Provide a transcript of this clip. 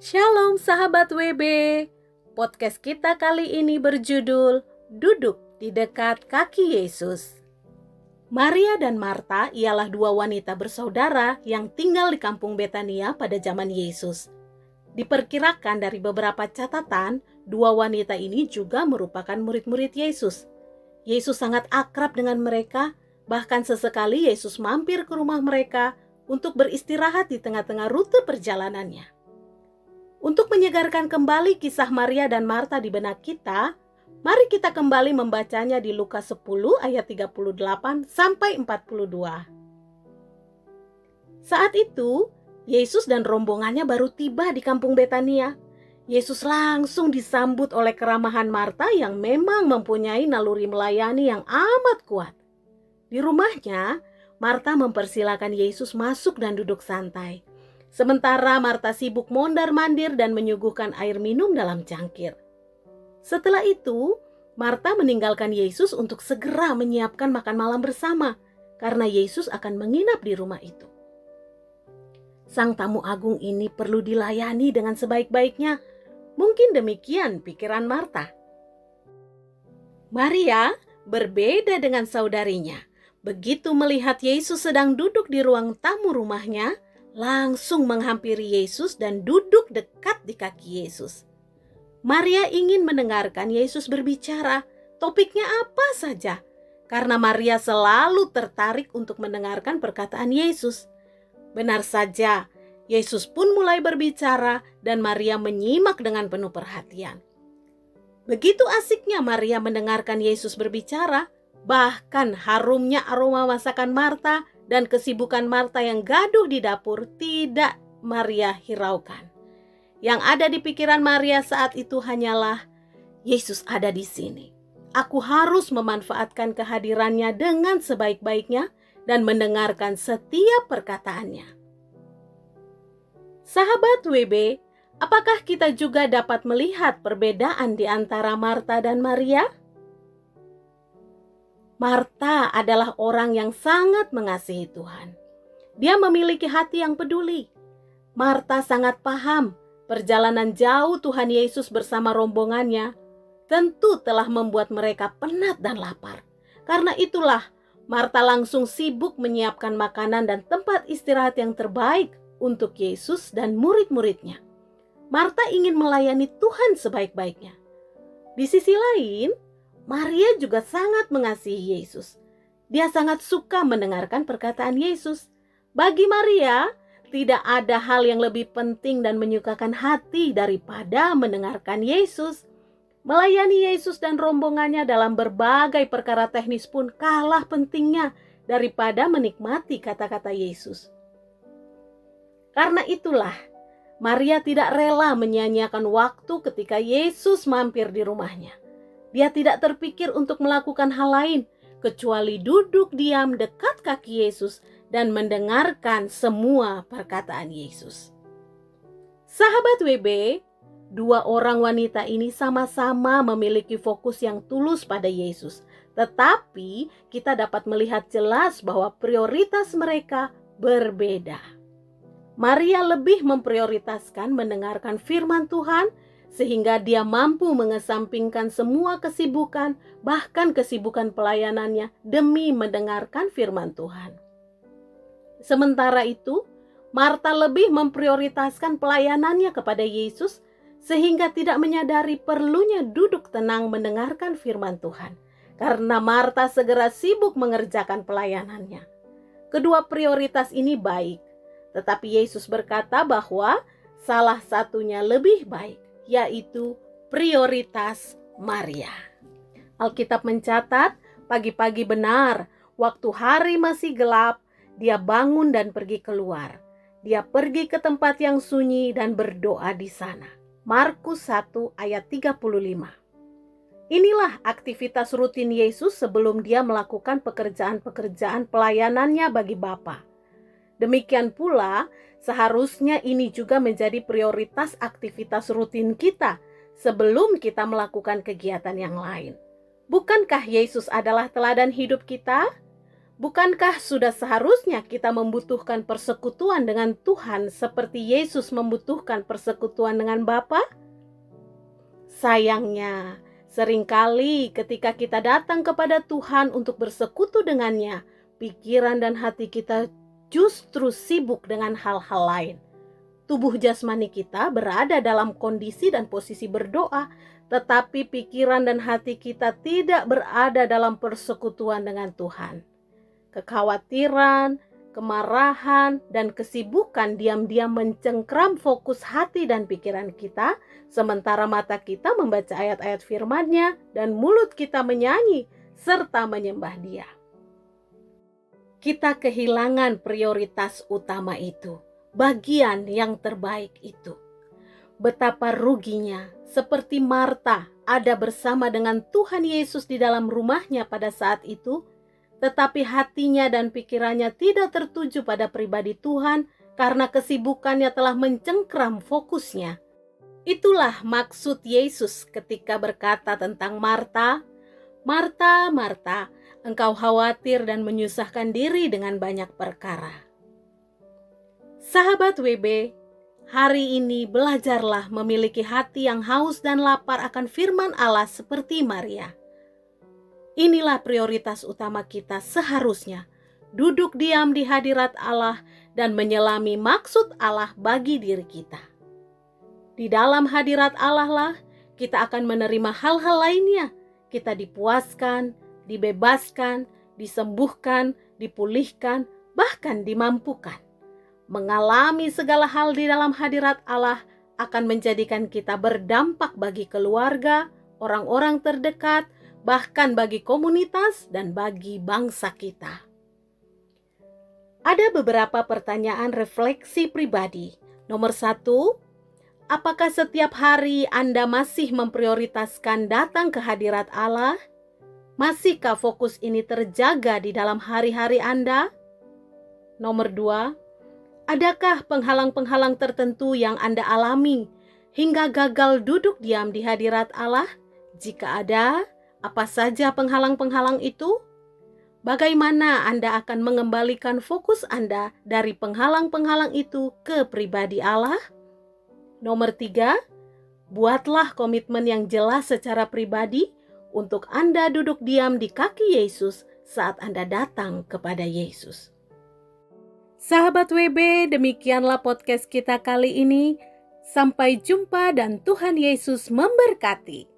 Shalom sahabat WB. Podcast kita kali ini berjudul Duduk di dekat kaki Yesus. Maria dan Marta ialah dua wanita bersaudara yang tinggal di kampung Betania pada zaman Yesus. Diperkirakan dari beberapa catatan, dua wanita ini juga merupakan murid-murid Yesus. Yesus sangat akrab dengan mereka, bahkan sesekali Yesus mampir ke rumah mereka untuk beristirahat di tengah-tengah rute perjalanannya. Untuk menyegarkan kembali kisah Maria dan Marta di benak kita, mari kita kembali membacanya di Lukas 10 ayat 38 sampai 42. Saat itu, Yesus dan rombongannya baru tiba di kampung Betania. Yesus langsung disambut oleh keramahan Marta yang memang mempunyai naluri melayani yang amat kuat. Di rumahnya, Marta mempersilakan Yesus masuk dan duduk santai. Sementara Marta sibuk mondar-mandir dan menyuguhkan air minum dalam cangkir. Setelah itu, Marta meninggalkan Yesus untuk segera menyiapkan makan malam bersama, karena Yesus akan menginap di rumah itu. Sang tamu agung ini perlu dilayani dengan sebaik-baiknya. Mungkin demikian pikiran Marta. Maria berbeda dengan saudarinya. Begitu melihat Yesus sedang duduk di ruang tamu rumahnya, langsung menghampiri Yesus dan duduk dekat di kaki Yesus. Maria ingin mendengarkan Yesus berbicara, topiknya apa saja, karena Maria selalu tertarik untuk mendengarkan perkataan Yesus. Benar saja, Yesus pun mulai berbicara dan Maria menyimak dengan penuh perhatian. Begitu asiknya Maria mendengarkan Yesus berbicara, bahkan harumnya aroma masakan Marta dan kesibukan Marta yang gaduh di dapur tidak Maria hiraukan. Yang ada di pikiran Maria saat itu hanyalah, Yesus ada di sini. Aku harus memanfaatkan kehadirannya dengan sebaik-baiknya dan mendengarkan setiap perkataannya. Sahabat WB, apakah kita juga dapat melihat perbedaan di antara Marta dan Maria? Marta adalah orang yang sangat mengasihi Tuhan. Dia memiliki hati yang peduli. Marta sangat paham perjalanan jauh Tuhan Yesus bersama rombongannya tentu telah membuat mereka penat dan lapar. Karena itulah Marta langsung sibuk menyiapkan makanan dan tempat istirahat yang terbaik untuk Yesus dan murid-muridnya. Marta ingin melayani Tuhan sebaik-baiknya. Di sisi lain, Maria juga sangat mengasihi Yesus. Dia sangat suka mendengarkan perkataan Yesus. Bagi Maria, tidak ada hal yang lebih penting dan menyukakan hati daripada mendengarkan Yesus. Melayani Yesus dan rombongannya dalam berbagai perkara teknis pun kalah pentingnya daripada menikmati kata-kata Yesus. Karena itulah, Maria tidak rela menyia-nyiakan waktu ketika Yesus mampir di rumahnya. Dia tidak terpikir untuk melakukan hal lain kecuali duduk diam dekat kaki Yesus dan mendengarkan semua perkataan Yesus. Sahabat WB, dua orang wanita ini sama-sama memiliki fokus yang tulus pada Yesus. Tetapi kita dapat melihat jelas bahwa prioritas mereka berbeda. Maria lebih memprioritaskan mendengarkan firman Tuhan, sehingga dia mampu mengesampingkan semua kesibukan, bahkan kesibukan pelayanannya demi mendengarkan firman Tuhan. Sementara itu, Marta lebih memprioritaskan pelayanannya kepada Yesus, sehingga tidak menyadari perlunya duduk tenang mendengarkan firman Tuhan, karena Marta segera sibuk mengerjakan pelayanannya. Kedua prioritas ini baik, tetapi Yesus berkata bahwa salah satunya lebih baik, yaitu prioritas Maria. Alkitab mencatat, pagi-pagi benar, waktu hari masih gelap, dia bangun dan pergi keluar. Dia pergi ke tempat yang sunyi dan berdoa di sana. Markus 1 ayat 35. Inilah aktivitas rutin Yesus sebelum dia melakukan pekerjaan-pekerjaan pelayanannya bagi Bapa. Demikian pula, seharusnya ini juga menjadi prioritas aktivitas rutin kita sebelum kita melakukan kegiatan yang lain. Bukankah Yesus adalah teladan hidup kita? Bukankah sudah seharusnya kita membutuhkan persekutuan dengan Tuhan seperti Yesus membutuhkan persekutuan dengan Bapa? Sayangnya, seringkali ketika kita datang kepada Tuhan untuk bersekutu dengannya, pikiran dan hati kita justru sibuk dengan hal-hal lain. Tubuh jasmani kita berada dalam kondisi dan posisi berdoa, tetapi pikiran dan hati kita tidak berada dalam persekutuan dengan Tuhan. Kekhawatiran, kemarahan, dan kesibukan diam-diam mencengkram fokus hati dan pikiran kita, sementara mata kita membaca ayat-ayat firman-Nya dan mulut kita menyanyi serta menyembah Dia. Kita kehilangan prioritas utama itu, bagian yang terbaik itu. Betapa ruginya, seperti Marta ada bersama dengan Tuhan Yesus di dalam rumahnya pada saat itu, tetapi hatinya dan pikirannya tidak tertuju pada pribadi Tuhan karena kesibukannya telah mencengkram fokusnya. Itulah maksud Yesus ketika berkata tentang Marta, "Marta, Marta, engkau khawatir dan menyusahkan diri dengan banyak perkara." Sahabat WB, hari ini belajarlah memiliki hati yang haus dan lapar akan firman Allah seperti Maria. Inilah prioritas utama kita seharusnya, duduk diam di hadirat Allah dan menyelami maksud Allah bagi diri kita. Di dalam hadirat Allah lah kita akan menerima hal-hal lainnya. Kita dipuaskan, dibebaskan, disembuhkan, dipulihkan, bahkan dimampukan. Mengalami segala hal di dalam hadirat Allah akan menjadikan kita berdampak bagi keluarga, orang-orang terdekat, bahkan bagi komunitas dan bagi bangsa kita. Ada beberapa pertanyaan refleksi pribadi. Nomor 1, apakah setiap hari Anda masih memprioritaskan datang ke hadirat Allah? Masihkah fokus ini terjaga di dalam hari-hari Anda? Nomor 2, adakah penghalang-penghalang tertentu yang Anda alami hingga gagal duduk diam di hadirat Allah? Jika ada, apa saja penghalang-penghalang itu? Bagaimana Anda akan mengembalikan fokus Anda dari penghalang-penghalang itu ke pribadi Allah? Nomor 3, buatlah komitmen yang jelas secara pribadi untuk Anda duduk diam di kaki Yesus saat Anda datang kepada Yesus. Sahabat WB, demikianlah podcast kita kali ini. Sampai jumpa dan Tuhan Yesus memberkati.